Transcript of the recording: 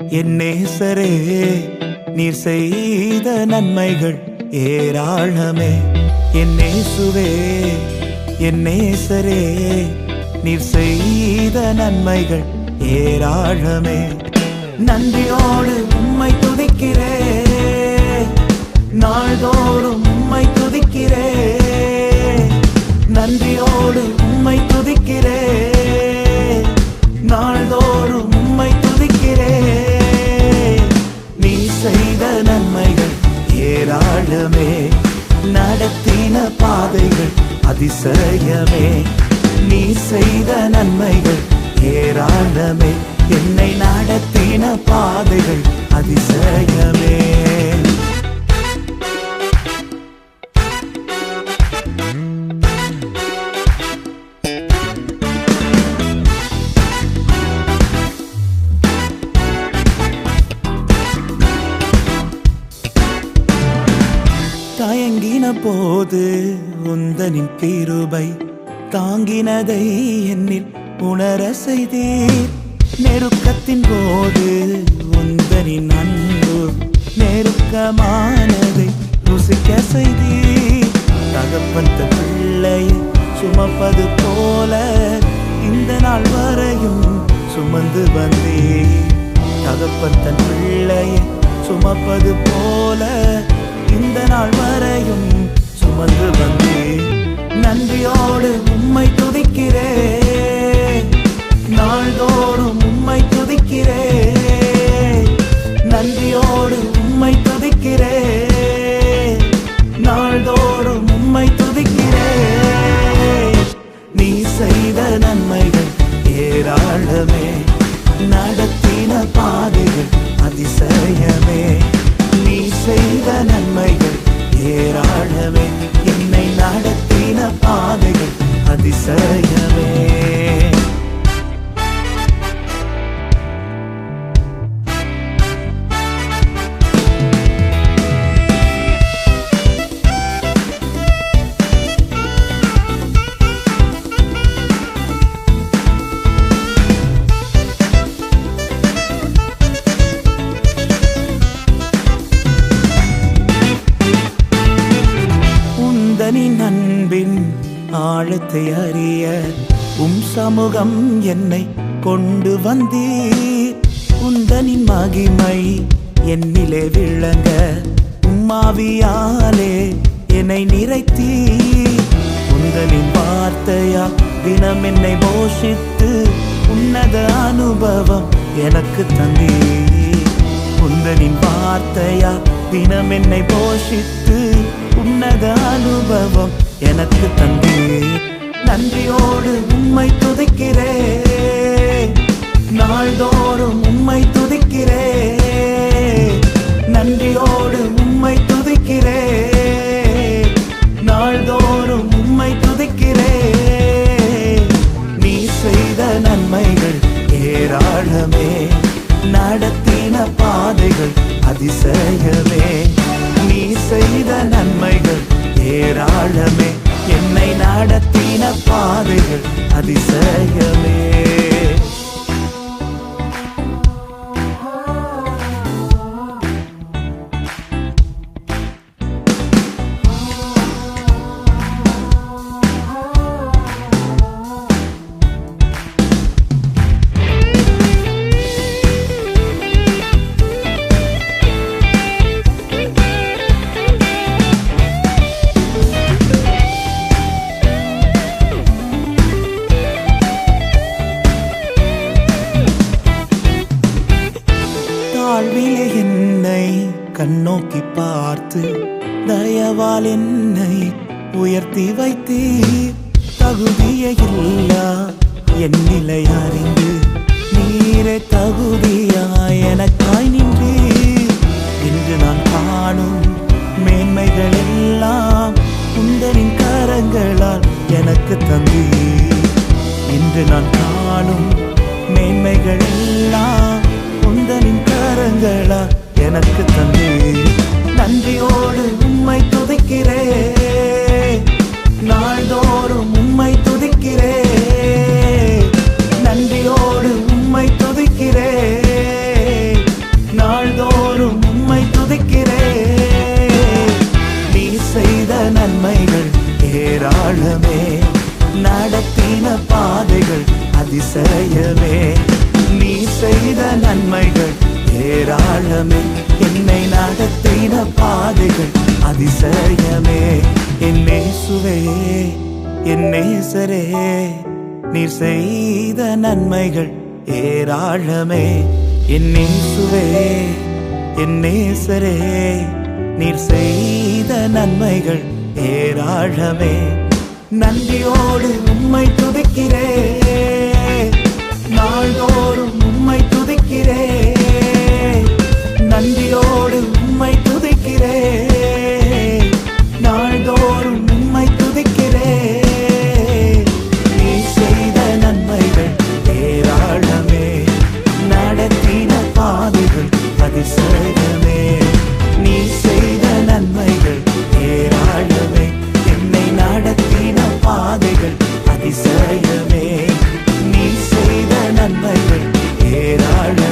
என் நேசரே, நீர் செய்த நன்மைகள் ஏராளமே. என் நேசுவே, என் நேசரே, நீர் செய்த நன்மைகள் ஏராளமே. நன்றியோடு உம்மை துதிக்கிறேன், நாள்தோறும் உம்மை துதிக்கிறேன். நன்றியோடு உம்மை துதிக்கிறேன், நாள்தோறும் உம்மை துதிக்கிறேன். நீ செய்த நன்மைகள் ஏராளமே, நடத்தின பாதைகள் அதிசயமே. நீ செய்த நன்மைகள் ஏராளமே, என்னை நடத்தின பாதைகள் அதிசயமே. தயங்கின போது உந்தனின் கிருபை தாங்கினதை என்னில் உணர செய்தீர். நெருக்கத்தின் போது உந்தனின் அன்பு நெருக்கமானதை ருசிக்க செய்தீர். தகப்பன் பிள்ளையை சுமப்பது போல இந்த நாள் வரையும் சுமந்து வந்தீர். தகப்பன் தன் பிள்ளையை சுமப்பது போல இந்த நாள் வரையும் சுமந்து வந்தீர். நன்றியோடு உம்மை துதிக்கிறேன், நாள்தோறும் உம்மை துதிக்கிறேன். நன்றியோடு உம்மை துதிக்கிறேன், நாள்தோறும் உம்மை துதிக்கிறேன். நீ செய்த நன்மைகள் ஏராளமே, நடத்தின பாதைகள் அதிசயமே. நீ செய்த நன்மைகள் ஏராளமே, என்னை நடத்தின பாதைகள் அதிசயமே. அன்பின் ஆழத்தை அறிய சமூகம் என்னை கொண்டு வந்தீர். உந்தனின் மகிமை என்னிலே விளங்க உம்மாவியாலே என்னை நிறைத்தீர். உந்தனின் வார்த்தையா தினம் என்னை போஷித்து உன்னத அனுபவம் எனக்கு தந்தீர். உந்தனின் வார்த்தையா தினம் என்னை போஷித்து உன்னத அனுபவம் எனக்கு தந்தீர். நன்றியோடு உம்மை துதிக்கிறேன், நாள்தோறும் உம்மை துதிக்கிறேன். நன்றியோடு உம்மை துதிக்கிறேன், நாள்தோறும் உம்மை துதிக்கிறேன். நீ செய்த நன்மைகள் ஏராளமே, நடத்தின பாதைகள் அதிசயமே. நீ செய்த நன்மைகள் ஏராளமே, என்னை நடத்தின பாதைகள் அதிசயமே. வாழ்விலே என்னை கண்ணோக்கி பார்த்து தயவால் என்னை உயர்த்தி வைத்தீர். தகுதியே இல்லா என் நிலை அறிந்து நீரே தகுதியாய் எனக்காய் நின்றீர். இன்று நான் காணும் மேன்மைகள் எல்லாம் உந்தனின் கரங்களால் எனக்கு தந்தீர். இன்று நான் காணும் மேன்மைகள் எல்லாம் உந்தனின் கரங்களா எனக்கு தந்தீர். நன்றியோடு உம்மை துதிக்கிறேன், நாள்தோறும் உம்மை துதிக்கிறேன். நன்றியோடு உம்மை துதிக்கிறேன், ஏராளமே. என்னை நடத்தின பாதைகள் அதிசயமே. என் இயேசுவே, என் நேசரே, நீர் செய்த நன்மைகள் ஏராளமே. என் இயேசுவே, என் நேசரே, நீர் செய்த நன்மைகள் ஏராளமே. நன்றியோடு உம்மை துதிக்கிறேன், நாள்தோறும் உம்மை துதிக்கிறேன். நன்றியோடு உம்மை துதிக்கிறேன், நாள்தோறும் உம்மை துதிக்கிறேன். நீ செய்த நன்மைகள் ஏராளமே, நடத்தின பாதைகள் அதிசயமே. நீ செய்த நன்மைகள் ஏராளமே, என்னை நடத்தின பாதைகள் அதிசயமே. நீ செய்த நன்மைகள் ஏராளமே.